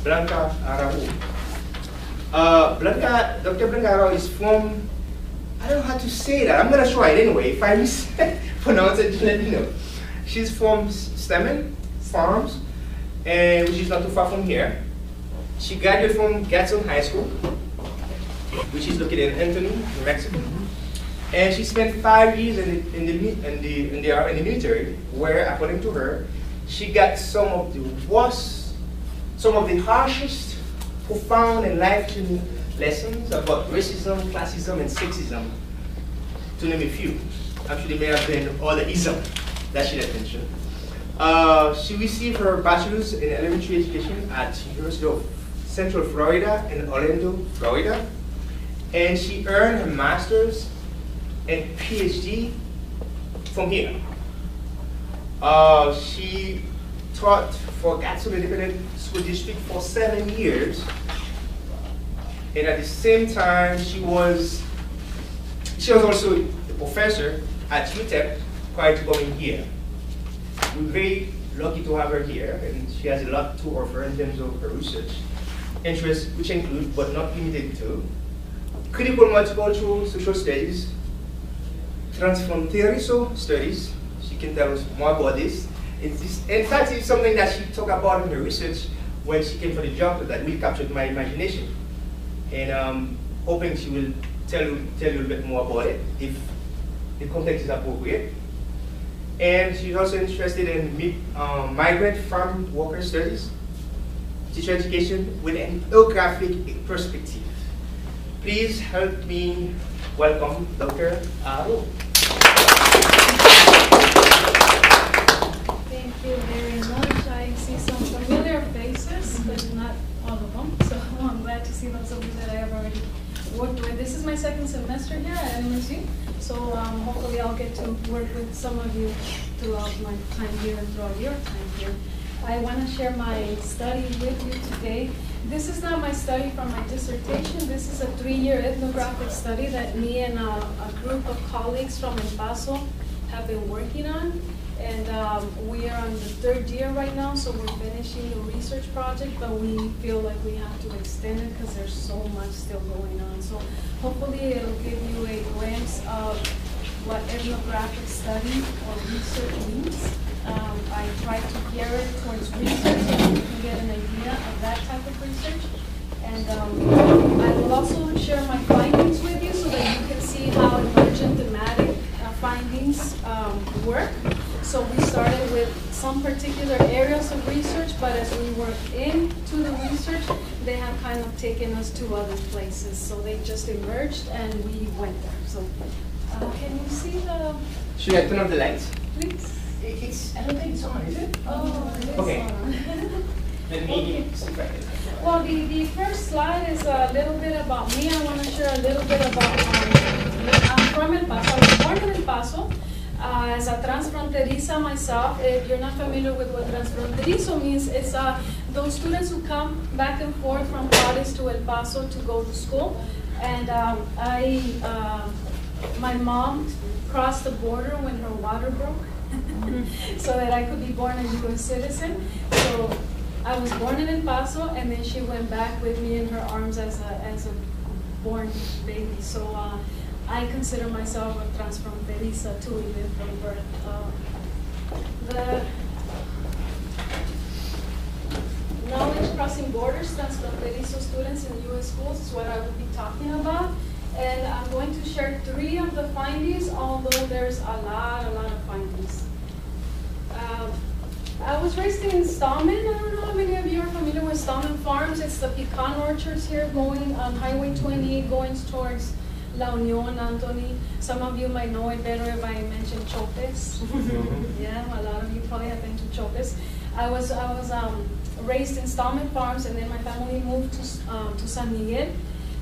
Blanca Araujo. Dr. Blanca Araujo is from, I don't know how to say that. I'm gonna try it anyway. If I mispronounce it, just let me know. She's from Stedman Farms, and which is not too far from here. She graduated from Gadsden High School, which is located in Anthony, New Mexico. And she spent 5 years in the military, where, according to her, she got some of the worst, some of the harshest, profound and life-changing lessons about racism, classism, and sexism, to name a few. Actually, there may have been other isms that she didn't mention. She received her bachelor's in elementary education at University of Central Florida in Orlando, Florida. And she earned her master's and PhD from here. She taught for Gadsden Independent School District for 7 years. And at the same time, she was also a professor at UTEP prior to coming here. We're very lucky to have her here, and she has a lot to offer in terms of her research interests, which include, but not limited to, critical multicultural social studies, transfronterizo studies. She can tell us more about this. In fact, it's something that she talked about in her research when she came for the job that really captured my imagination. And hoping she will tell you a little bit more about it if the context is appropriate. And she's also interested in migrant farm worker studies, teacher education with an ethnographic perspective. Please help me welcome Dr. Araujo. Thank you very much. I see some familiar faces, but not all of them. So I'm glad to see those of you that I have already worked with. This is my second semester here at MSU. So hopefully I'll get to work with some of you throughout my time here and throughout your time here. I want to share my study with you today. This is not my study from my dissertation. This is a 3-year ethnographic study that me and a group of colleagues from El Paso have been working on. And we are on the 3rd year right now, so we're finishing the research project, but we feel like we have to extend it because there's so much still going on. So hopefully it'll give you a glimpse of what ethnographic study or research means. I try to gear it towards research so you can get an idea of that type of research. And I will also share my findings with you so that you can see how emergent thematic findings work. So we started with some particular areas of research, but as we worked into the research, they have kind of taken us to other places. So they just emerged and we went there. So can you see the... Should I turn on the lights? Please. I don't think it's on, is it? Oh, it is okay. on. Let me see if I can. Well, the first slide is a little bit about me. I want to share a little bit about, I'm from El Paso. I was born in El Paso. As a transfronteriza myself, if you're not familiar with what transfronterizo means, it's those students who come back and forth from Juarez to El Paso to go to school. And my mom crossed the border when her water broke so that I could be born a U.S. citizen. So I was born in El Paso, and then she went back with me in her arms as a born baby. So I consider myself a transfronteriza too, even from birth. The knowledge crossing borders, transfronterizo students in U.S. schools is what I will be talking about. And I'm going to share 3 of the findings, although there's a lot of findings. I was raised in Stallman. I don't know how many of you are familiar with Stallman Farms. It's the pecan orchards here going on Highway 20, going towards La Union, Anthony. Some of you might know it better if I mention Chopes. Yeah, a lot of you probably have been to Chopes. I was raised in Stallman Farms, and then my family moved to San Miguel.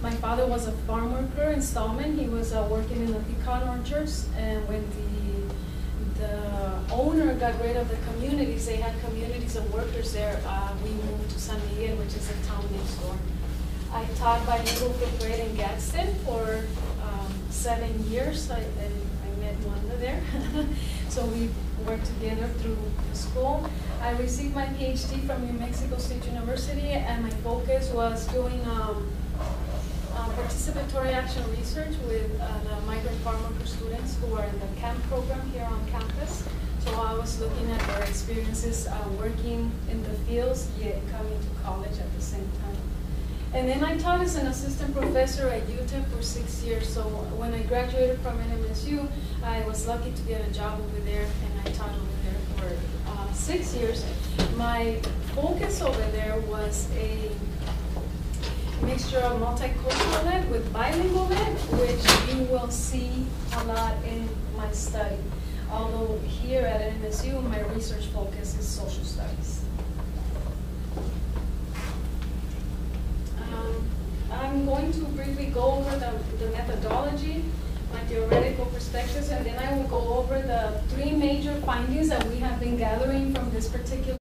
My father was a farm worker in Stallman. He was working in the pecan orchards, and when the owner got rid of the communities, they had communities of workers there, we moved to San Miguel, which is a town next door. I taught bilingual fifth grade in Gadsden for 7 years. I met Wanda there. So we worked together through the school. I received my PhD from New Mexico State University, and my focus was doing participatory action research with the migrant farm worker students who are in the camp program here on campus. So I was looking at their experiences working in the fields, yet coming to college at the same time. And then I taught as an assistant professor at UTEP for 6 years. So when I graduated from NMSU, I was lucky to get a job over there, and I taught over there for 6 years. My focus over there was a mixture of multicultural ed with bilingual ed, which you will see a lot in my study. Although here at NMSU, my research focus is social studies. I'm going to briefly go over the methodology, my theoretical perspectives, and then I will go over the 3 major findings that we have been gathering from this particular